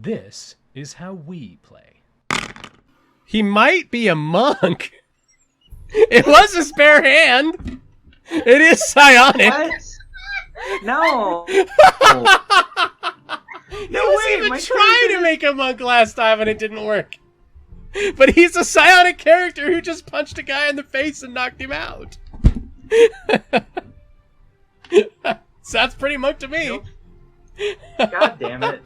This is how we play. He might be a monk. It was a spare hand. It is psionic. What? No. He was even trying to make a monk last time and it didn't work. But he's a psionic character who just punched a guy in the face and knocked him out. Sounds pretty monk to me. Nope. God damn it.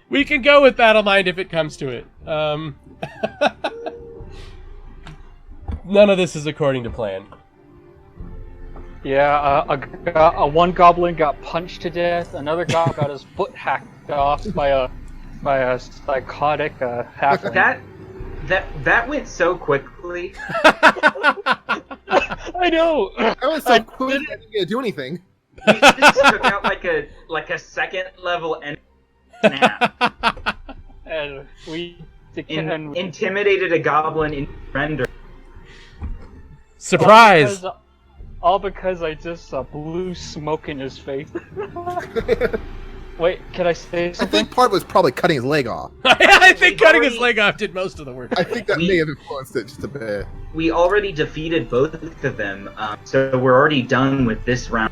We can go with Battle Mind if it comes to it. None of this is according to plan. Yeah, one goblin got punched to death. Another goblin got his foot hacked off by a psychotic halfling. That went so quickly. I know. That was so quick. I didn't get to do anything. We just took out like a second level snap. And we intimidated a goblin in render. Surprise! All because I just blew smoke in his face. Wait, can I say something? I think part was probably cutting his leg off. I think cutting his leg off did most of the work. I think that may have influenced it just a bit. We already defeated both of them, so we're already done with this round.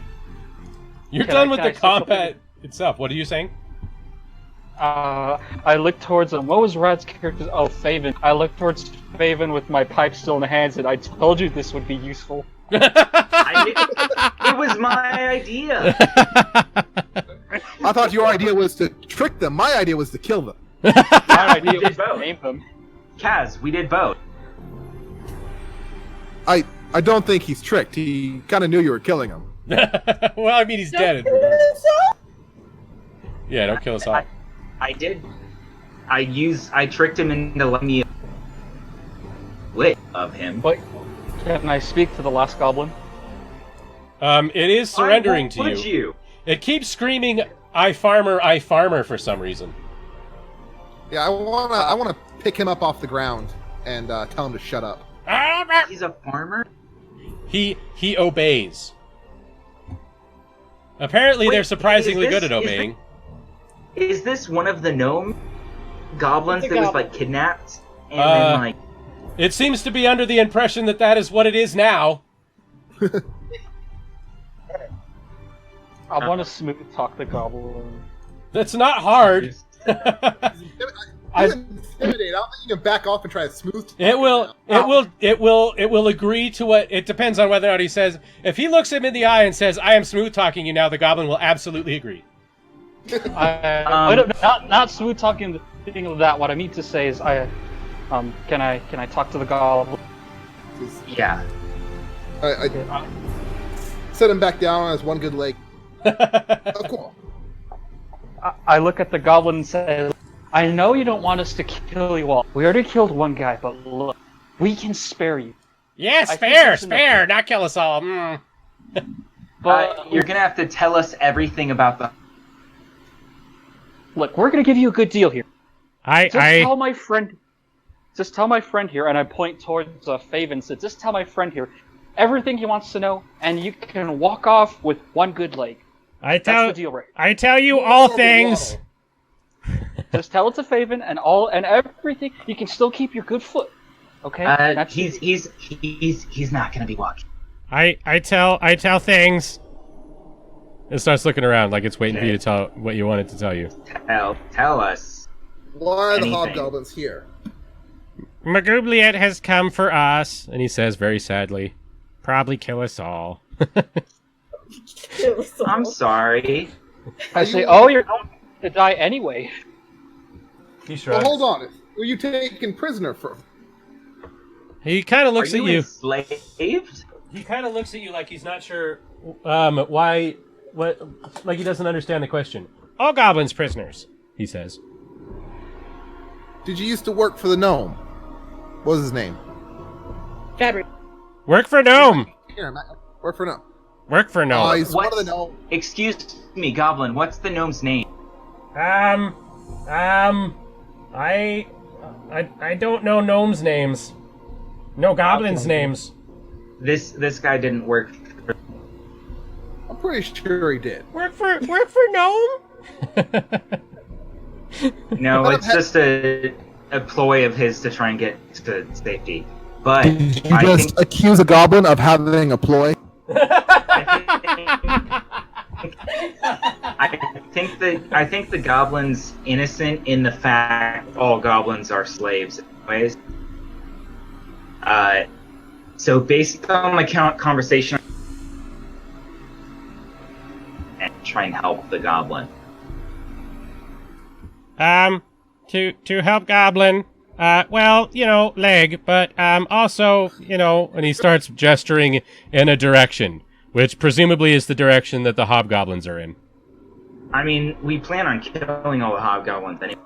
You're done with the combat itself. What are you saying? I looked towards him. What was Rad's character? Oh, Faven. I looked towards Faven with my pipe still in the hands, and I told you this would be useful. It was my idea. I thought your idea was to trick them. My idea was to kill them. My idea was to both. name them. Kaz, we did both. I don't think he's tricked. He kind of knew you were killing him. Well, I mean, he's dead. Yeah, don't kill us all. I did. I tricked him into letting me wit of him. But can I speak to the last goblin? It is surrendering to Would you? It keeps screaming, I farmer, for some reason. Yeah, I wanna pick him up off the ground and tell him to shut up. He's a farmer? He obeys. Apparently, they're surprisingly good at obeying. Is this one of the gnome goblins that was like kidnapped and then like? It seems to be under the impression that that is what it is now. I want to smooth talk the goblin. That's not hard. I intimidate. I don't think you can back off and try to smooth. It will agree to what. It depends on whether or not he says. If he looks him in the eye and says, "I am smooth talking you now," the goblin will absolutely agree. Not smooth talking. The thing of that. What I mean to say is, can I talk to the goblin? Yeah. I set him back down on his one good leg. Oh, cool. I look at the goblin and say, I know you don't want us to kill you all. We already killed one guy, but look, we can spare you. Yeah, spare, not kill us all. But you're gonna have to tell us everything about the. Look, we're gonna give you a good deal here. Tell my friend. Just tell my friend here, and I point towards Faven. So just tell my friend here everything he wants to know, and you can walk off with one good leg. That's the deal, right? I tell you all things. Just tell it to Faven and everything. You can still keep your good foot. Okay? He's not gonna be walking. I tell things. It starts looking around like it's waiting for you to tell what you want it to tell you. Tell us. Why are the hobgoblins here? Magoobliet has come for us, and he says very sadly, probably kill us all. I'm sorry. I say, you're going to die anyway. He shrugs. Well, hold on. Who are you taken prisoner for? He kind of looks at you. Enslaved? He kind of looks at you like he's not sure why. Like he doesn't understand the question. All goblins prisoners, he says. Did you used to work for the gnome? What was his name? Gabriel. Work for gnome. Work for gnome. Work for gnome. He's one of the gnome. Excuse me, goblin. What's the gnome's name? I don't know gnomes' names. No goblins' names. This guy didn't work. pretty sure he did. Work for Gnome? No, it's just a ploy of his to try and get to safety. But Did you just accuse a goblin of having a ploy? I think the goblin's innocent in the fact all goblins are slaves anyways. So based on my conversation, and try and help the goblin. To help Goblin, well, leg, but, also, and he starts gesturing in a direction, which presumably is the direction that the hobgoblins are in. I mean, we plan on killing all the hobgoblins anyway.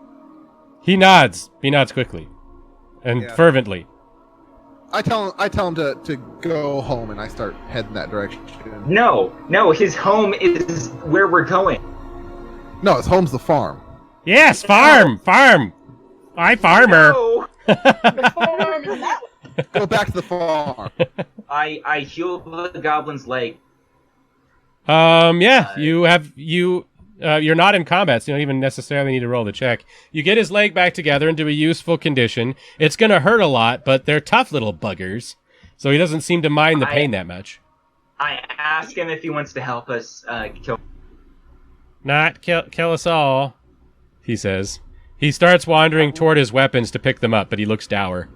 He nods quickly. And fervently. I tell him to go home, and I start heading that direction. No, his home is where we're going. No, his home's the farm. Yes, farm! I farmer! No. The farm is that way. Go back to the farm. I heal the goblin's leg. Yeah, you're not in combat, so you don't even necessarily need to roll the check. You get his leg back together into a useful condition. It's gonna hurt a lot, but they're tough little buggers, so he doesn't seem to mind the pain that much. I ask him if he wants to help us kill. Not kill us all, he says. He starts wandering toward his weapons to pick them up, but he looks dour.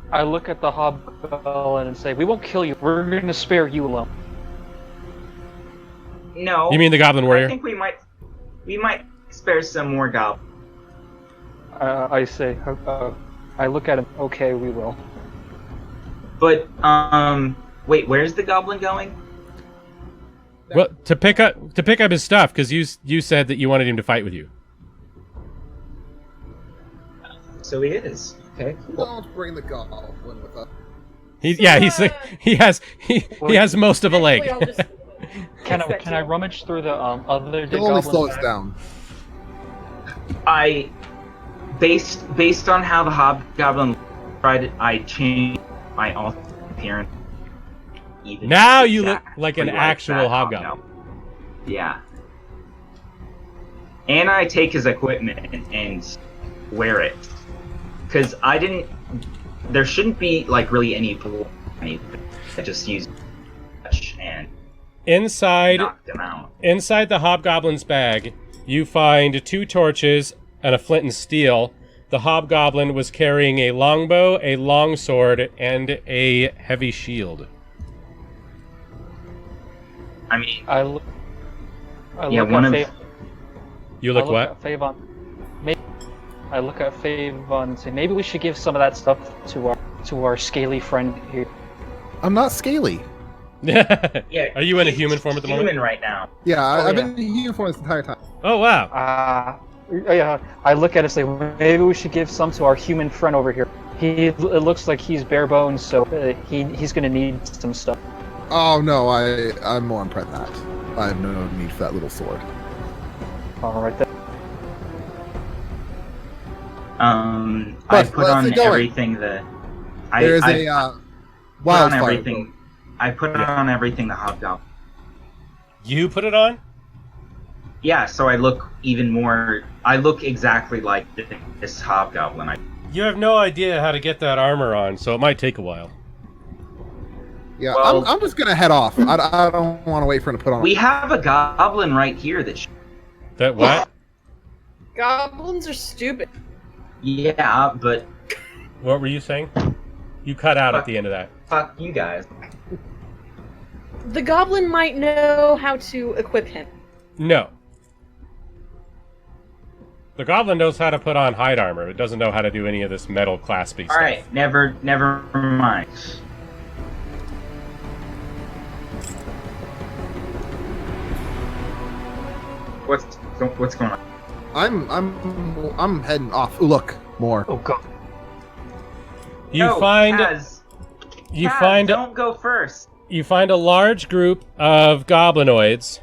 I look at the hobgoblin and say, "We won't kill you. We're going to spare you alone." No. You mean the goblin warrior? I think we might spare some more goblins. I say, I look at him. Okay, we will. But wait, where's the goblin going? Well, to pick up his stuff, because you said that you wanted him to fight with you. So he is. Okay. Don't bring the goblin with us. He has most of a leg. Can I rummage through the other dead It'll only goblins? slow us down. Based on how the hobgoblin tried, I changed my appearance. Now you look like an actual hobgoblin. Yeah. And I take his equipment and wear it. Because there shouldn't be, really any blood. I just use touch and knock them out. Inside the hobgoblin's bag, you find 2 torches and a flint and steel. The hobgoblin was carrying a longbow, a longsword, and a heavy shield. I mean, I look You look what? At Favon. I look at Favon and say, maybe we should give some of that stuff to our scaly friend here. I'm not scaly. yeah. Are you in a human form at the moment? Human right now. Yeah, I've been in uniform this entire time. Oh wow. Yeah. I look at it and say, maybe we should give some to our human friend over here. It looks like he's bare bones, so he's gonna need some stuff. Oh no, I'm more impressed than that. I have no need for that little sword. All right then. I put on everything I put on everything the hobgoblin. You put it on? Yeah, so I look exactly like this hobgoblin. You have no idea how to get that armor on, so it might take a while. Yeah, well, I'm just gonna head off. I don't want to wait for him to put on. We have a goblin right here that what? Goblins are stupid. Yeah, but... What were you saying? You cut out at the end of that. Fuck you guys. The goblin might know how to equip him. No. The goblin knows how to put on hide armor. It doesn't know how to do any of this metal claspy stuff. Alright, never mind. What's going on? I'm heading off. Ooh, look, more. Oh god. Don't go first. You find a large group of goblinoids.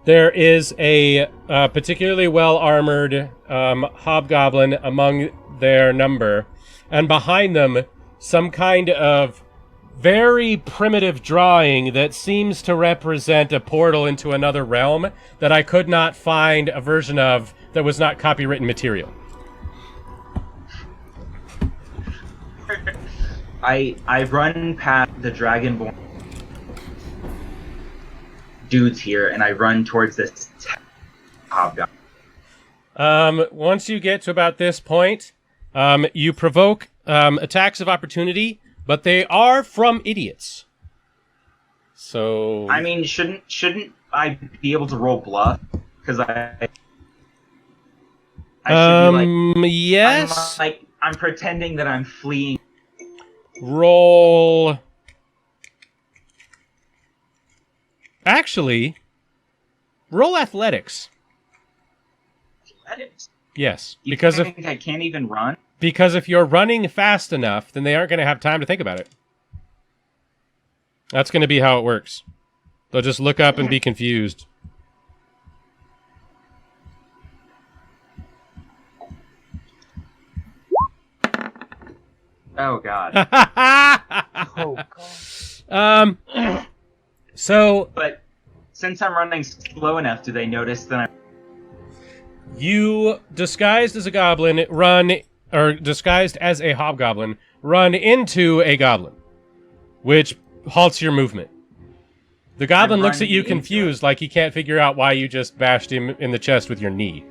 There is a particularly well-armored hobgoblin among their number, and behind them, some kind of very primitive drawing that seems to represent a portal into another realm that I could not find a version of that was not copywritten material. I run past the Dragonborn dudes here, and I run towards this hobgoblin. Once you get to about this point, you provoke attacks of opportunity, but they are from idiots. So I mean, shouldn't I be able to roll bluff? Because I should be like, yes. I'm pretending that I'm fleeing. Roll. Actually, roll athletics. Athletics? Yes, You because think I can't even run? Because if you're running fast enough, then they aren't going to have time to think about it. That's going to be how it works. They'll just look up and be confused. Oh god. Oh god. So But since I'm running slow enough, do they notice that I'm... you, disguised as a goblin, disguised as a hobgoblin, run into a goblin, which halts your movement. The goblin looks at you confused, like he can't figure out why you just bashed him in the chest with your knee.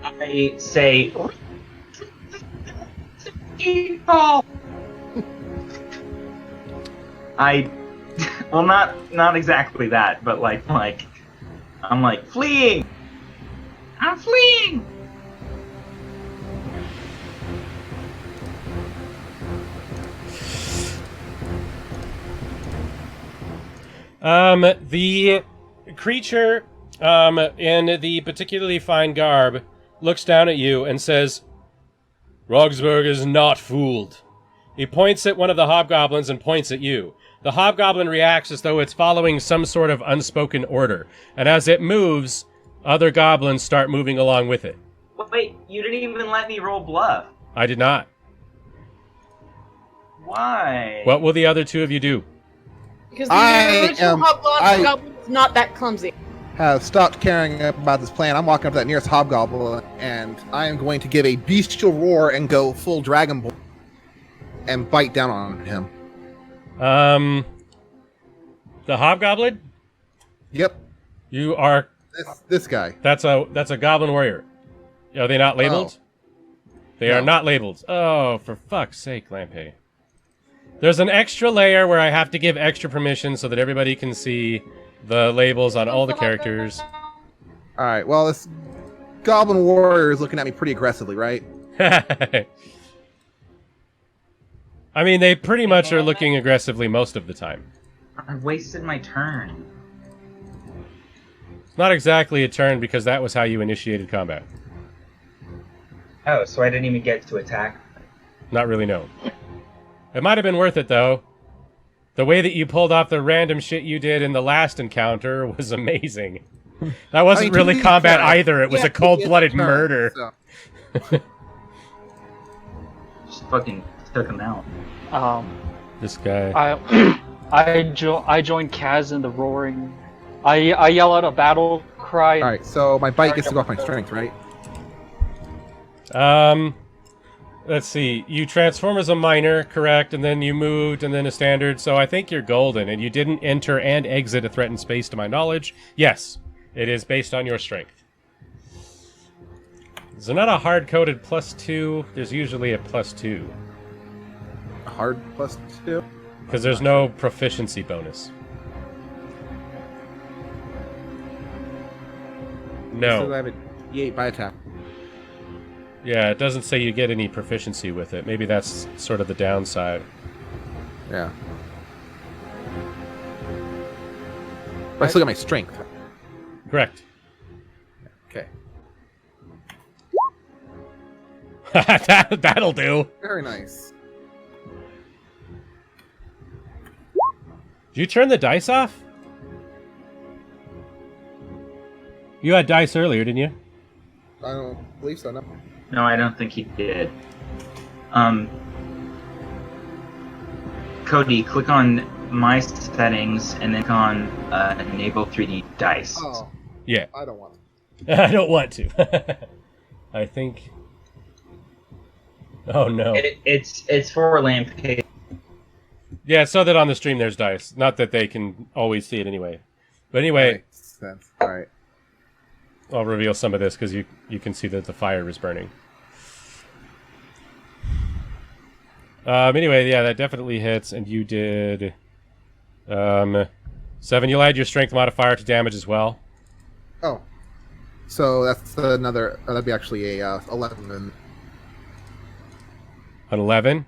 I say... Well, not exactly that, but I'm like, fleeing! I'm fleeing! The creature, in the particularly fine garb, looks down at you and says, Rogsburg is not fooled. He points at one of the hobgoblins and points at you. The hobgoblin reacts as though it's following some sort of unspoken order, and as it moves, other goblins start moving along with it. Wait, you didn't even let me roll bluff. I did not. Why? What will the other two of you do? Because the original hobgoblin is not that clumsy. Have stopped caring about this plan. I'm walking up to that nearest hobgoblin, and I am going to give a bestial roar and go full dragonborn and bite down on him. The hobgoblin? Yep. You are... This guy. That's a goblin warrior. Are they not labeled? Oh. They are not labeled. Oh, for fuck's sake, Lampe. There's an extra layer where I have to give extra permission so that everybody can see the labels on all the characters. Alright, well, this goblin warrior is looking at me pretty aggressively, right? I mean, they pretty much are looking aggressively most of the time. I wasted my turn. It's not exactly a turn because that was how you initiated combat. Oh, so I didn't even get to attack? Not really, no. It might have been worth it, though. The way that you pulled off the random shit you did in the last encounter was amazing. That wasn't really combat either. It was a cold-blooded murder. So. Just fucking took him out. This guy. I joined Kaz in the roaring. I yell out a battle cry. Alright, so my bite gets to go off my strength, right? Let's see. You transform as a minor, correct, and then you moved, and then a standard, so I think you're golden, and you didn't enter and exit a threatened space to my knowledge. Yes, it is based on your strength. Is there not a hard-coded +2? There's usually a +2. A hard +2? Because there's no proficiency bonus. No. So I have a D8 by attack. Yeah, it doesn't say you get any proficiency with it. Maybe that's sort of the downside. Yeah. But I still got my strength. Correct. Okay. That'll do. Very nice. Did you turn the dice off? You had dice earlier, didn't you? I don't believe so, no. No, I don't think he did. Cody, click on My Settings and then click on Enable 3D Dice. Oh, Yeah. I don't want to. I don't want to. I think... Oh, no. It's for Lampedition. Yeah, so that on the stream there's dice. Not that they can always see it anyway. But anyway... All right. I'll reveal some of this because you can see that the fire is burning. Anyway, yeah, that definitely hits, and you did 7. You'll add your strength modifier to damage as well. Oh, so that's another. That'd be actually a 11. Then. An 11.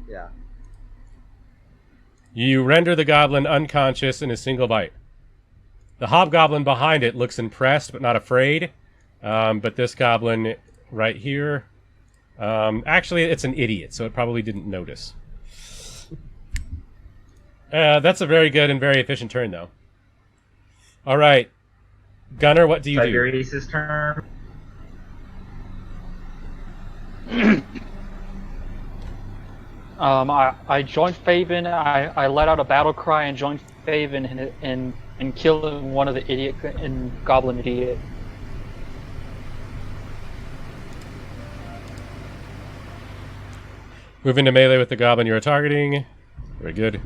Yeah. You render the goblin unconscious in a single bite. The hobgoblin behind it looks impressed but not afraid. But this goblin right here, actually it's an idiot, so it probably didn't notice. That's a very good and very efficient turn, though. All right, Gunnar, what do you do? Tiberius's turn. I joined Faven. I let out a battle cry and joined Faven and killed one of the idiot and goblin idiot. Move into melee with the goblin you're targeting. Very good.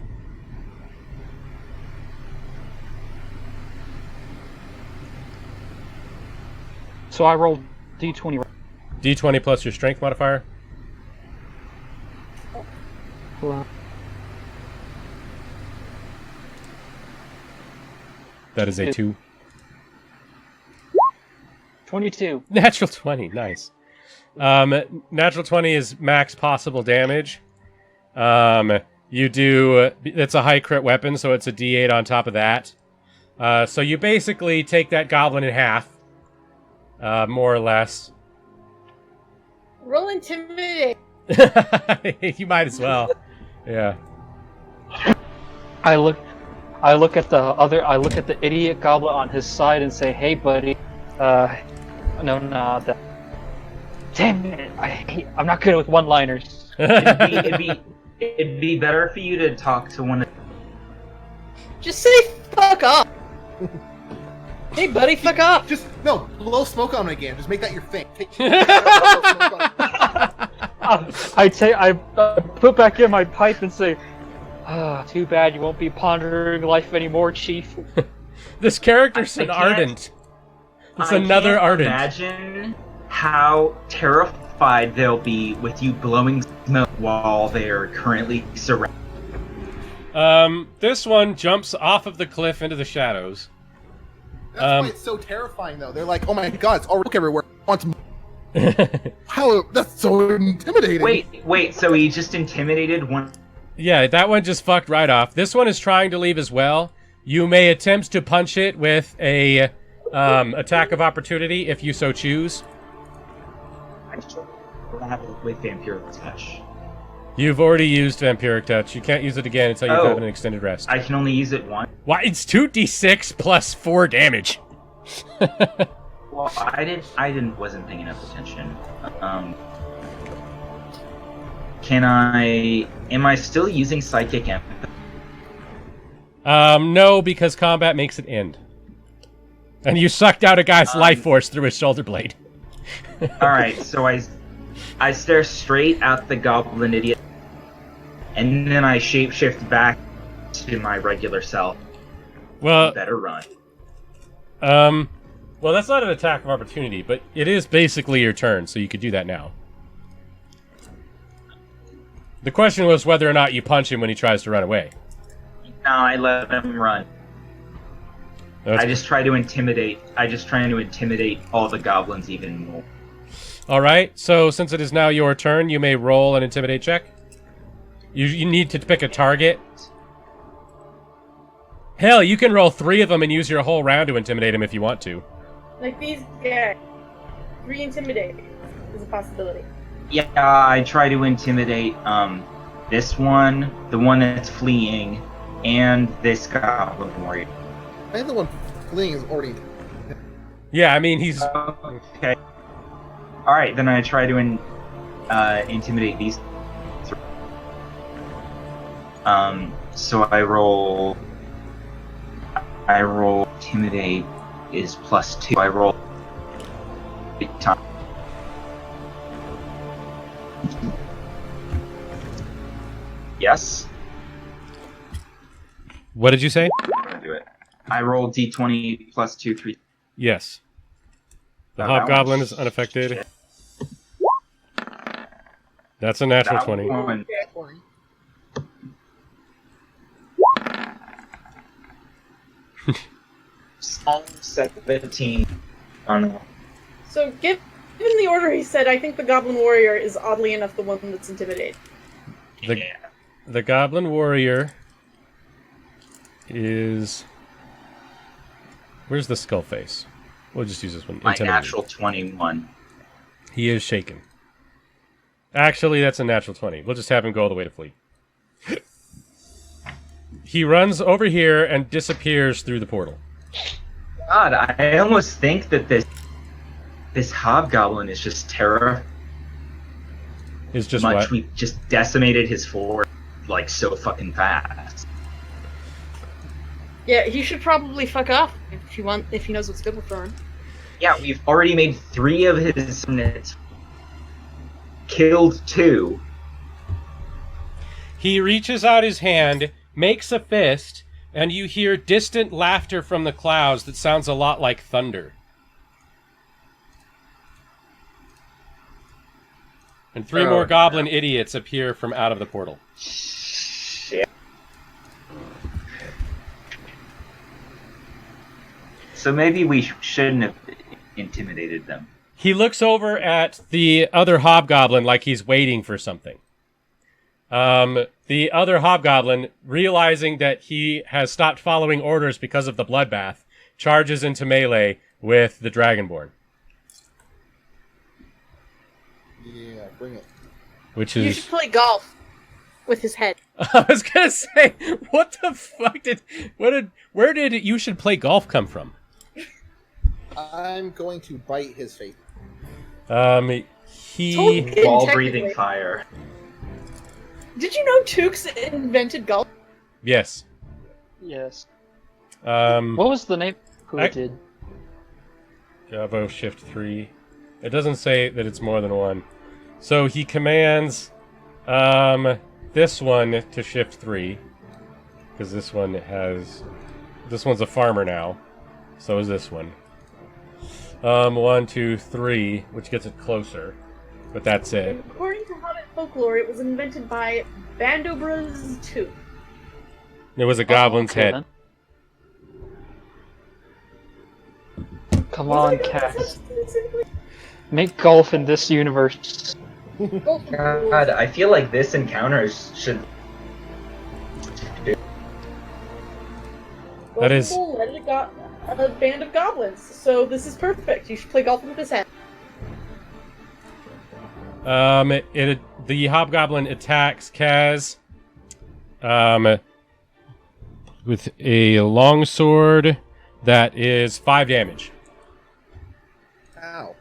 So I rolled D20. D20 plus your strength modifier. Hold on. That is a 2. 22. Natural 20, nice. Natural 20 is max possible damage. You do... It's a high crit weapon, so it's a D8 on top of that. So you basically take that goblin in half. More or less. Roll intimidate. You might as well. Yeah. I look at the idiot goblin on his side and say, "Hey, buddy, no, damn it, I'm not good with one-liners." It'd be better for you to talk to one of... Just say fuck off. Hey, buddy, fuck off. Just no, blow smoke on him again. Just make that your thing. I put back in my pipe and say, too bad you won't be pondering life anymore, Chief. This character's an ardent. It's another ardent. Imagine how terrified they'll be with you blowing smoke while they're currently surrounded. This one jumps off of the cliff into the shadows. That's why it's so terrifying, though. They're like, "Oh my god, it's all rook everywhere." Wants how? That's so intimidating. Wait. So he just intimidated one. Yeah, that one just fucked right off. This one is trying to leave as well. You may attempt to punch it with a attack of opportunity if you so choose. I don't have it with Vampiric Touch. You've already used Vampiric Touch. You can't use it again until you've had an extended rest. I can only use it once. Why? It's 2d6 plus 4 damage. Well, wasn't paying enough attention. Am I still using Psychic Empathy? No, because combat makes it end. And you sucked out a guy's life force through his shoulder blade. Alright, so I stare straight at the goblin idiot, and then I shapeshift back to my regular self. Well, better run. Well, that's not an attack of opportunity, but it is basically your turn, so you could do that now. The question was whether or not you punch him when he tries to run away. No, I let him run. I just try to intimidate all the goblins even more. Alright, so since it is now your turn, you may roll an intimidate check. You need to pick a target. Hell, you can roll 3 of them and use your whole round to intimidate him if you want to. Like these guys. 3 intimidate is a possibility. Yeah, I try to intimidate this one, the one that's fleeing, and this goblin warrior. I think the one fleeing is already... Yeah, I mean, he's... Okay. Alright, then I try to intimidate these 3. So I roll intimidate is +2. I roll 8 times. Yes. What did you say? I'm gonna do it. I roll d20 +2, 3. Yes. The Oh, hobgoblin that is unaffected. Shit. That's a natural That 20. one- 17. So, given the order he said, I think the Goblin Warrior is oddly enough the one that's intimidated. The Goblin Warrior is... Where's the skull face? We'll just use this one. My Intimidated. natural 21. He is shaken. Actually, that's a natural 20. We'll just have him go all the way to flee. He runs over here and disappears through the portal. God, I almost think that this hobgoblin is just terror. Is just Much what? we just decimated his fort like so fucking fast. Yeah, he should probably fuck off if he knows what's good for him. Yeah, we've already made 3 of his units. Killed 2. He reaches out his hand, makes a fist, and you hear distant laughter from the clouds that sounds a lot like thunder. And 3 more goblin idiots appear from out of the portal. Shit. So maybe we shouldn't have intimidated them. He looks over at the other hobgoblin like he's waiting for something. The other hobgoblin, realizing that he has stopped following orders because of the bloodbath, charges into melee with the Dragonborn. Yeah, bring it. Which You is... should play golf with his head. I was gonna say, what the fuck where did you should play golf come from? I'm going to bite his face. He... Totally. Ball Technically. breathing fire. Did you know Tukes invented golf? Yes. Yes. What What was the name? Who it did? Jabo Shift 3. It doesn't say that it's more than one. So he commands this one to Shift 3. Because this one has... This one's a farmer now. So is this one. 1, 2, 3, which gets it closer. But that's it. According to Hobbit folklore, it was invented by Bandobras II. It was a goblin's Okay, head. then. Come on, Cass. Make golf in this universe. God, I feel like this encounter should... That is- got a band of goblins, so this is perfect. You should play golf with his head. The hobgoblin attacks Kaz with a longsword that is 5 damage. Ow.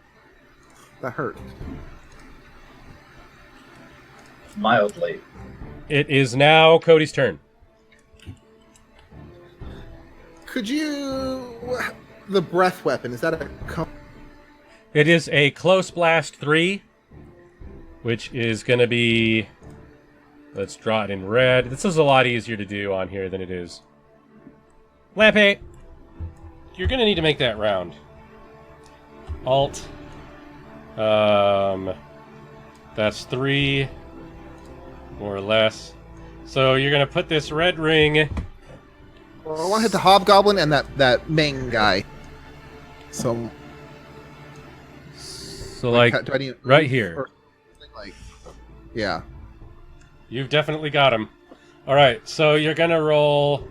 That hurt. Mildly. It is now Cody's turn. Could you... The breath weapon, is that a... It is a close blast 3, which is going to be... Let's draw it in red. This is a lot easier to do on here than it is. Lampe, you're going to need to make that round. Alt. That's 3, more or less. So you're going to put this red ring... Well, I want to hit the hobgoblin and that main guy. So like, do I need right here. or something like, yeah. You've definitely got him. Alright, so you're going to roll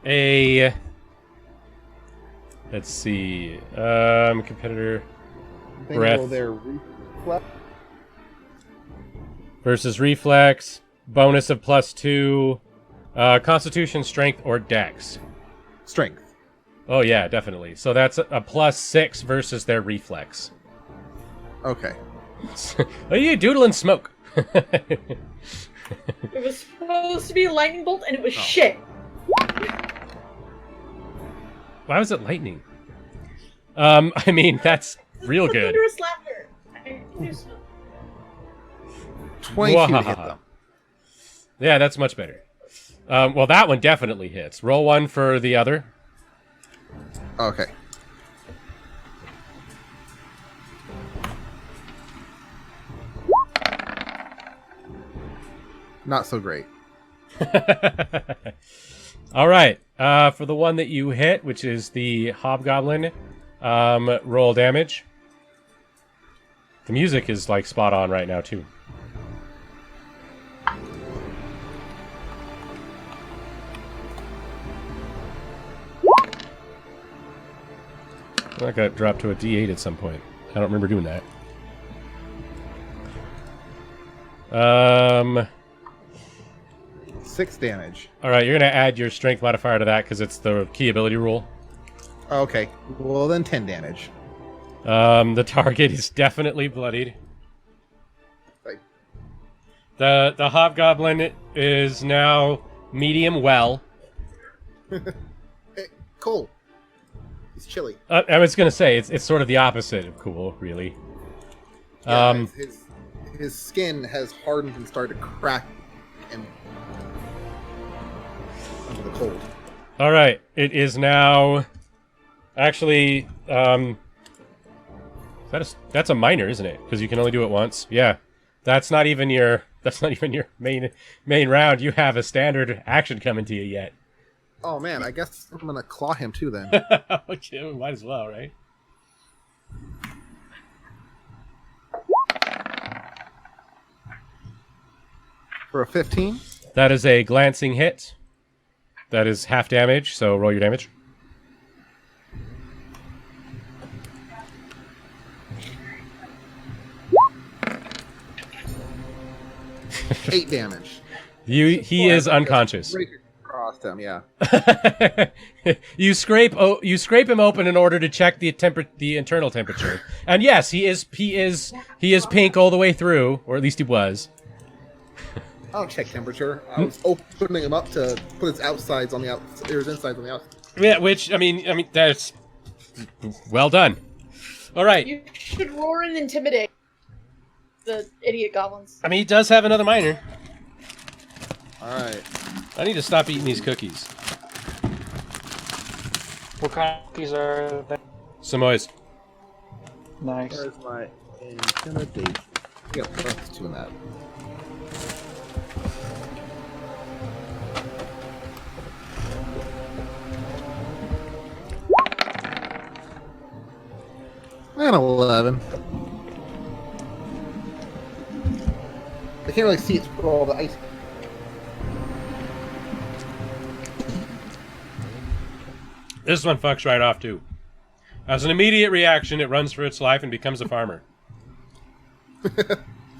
a... Let's see. Competitor breath Roll their reflex. versus reflex. Bonus of +2. Constitution, strength, or dex. Strength. Oh yeah, definitely. So that's a +6 versus their reflex. Okay. Oh, you doodle and smoke. It was supposed to be a lightning bolt, and it was shit. Why was it lightning? I mean, that's real good. Thunderous laughter. I just- 22 to hit them. Yeah, that's much better. Well, that one definitely hits. Roll one for the other. Okay. Not so great. All right. For the one that you hit, which is the hobgoblin, roll damage. The music is like spot on right now too. That got dropped to a D8 at some point. I don't remember doing that. 6 damage. All right, you're gonna add your strength modifier to that because it's the key ability rule. Okay. Well, then 10 damage. The target is definitely bloodied. Right. The hobgoblin is now medium well. Hey, cool. It's chilly. I was gonna say it's sort of the opposite of cool, really. Yeah, his skin has hardened and started to crack and under the cold. All right, it is now. Actually, that's a minor, isn't it? Because you can only do it once. Yeah, that's not even your main round. You have a standard action coming to you yet. Oh man, I guess I'm gonna claw him too then. Okay, we might as well, right? For a 15? That is a glancing hit. That is half damage, so roll your damage. Eight damage. He is unconscious. Crossed him, yeah. You scrape him open in order to check the internal temperature. And yes, he is pink all the way through, or at least he was. I don't check temperature. I was opening him up to put his outsides on the outside. His insides on the outside. Yeah, which I mean that's well done. All right. You should roar and intimidate the idiot goblins. I mean, he does have another minor. All right. I need to stop eating these cookies. What kind of cookies are they? Samoy's. Nice. Where's my intimidation? Yeah, +2 in that. And 11. I can't really see it for all the ice. This one fucks right off too. As an immediate reaction, it runs for its life and becomes a farmer.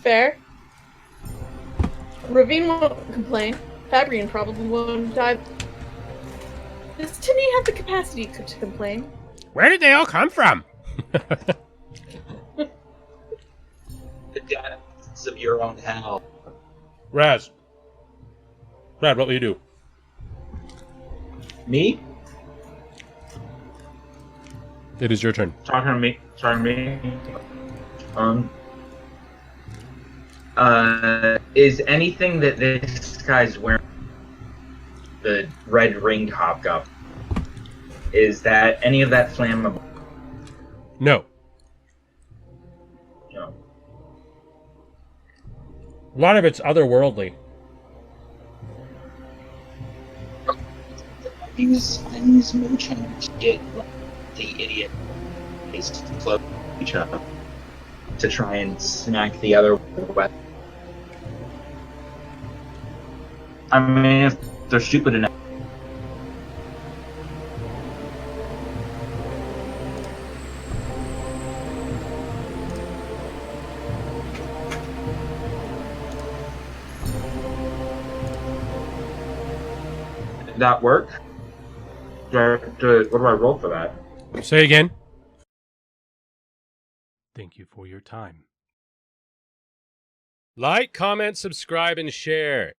Fair. Ravine won't complain. Fabrian probably won't die. Does Timmy have the capacity to complain? Where did they all come from? The depths of your own hell. Raz, what will you do? Me? It is your turn. Talking to me. Is anything that this guy's wearing, the red ringed hobgoblin, is that any of that flammable? No. No. A lot of it's otherworldly. These things merchants get the idiot is close to each other to try and smack the other weapon. I mean, if they're stupid enough. Did that work? What do I roll for that? Say again. Thank you for your time. Like, comment, subscribe, and share.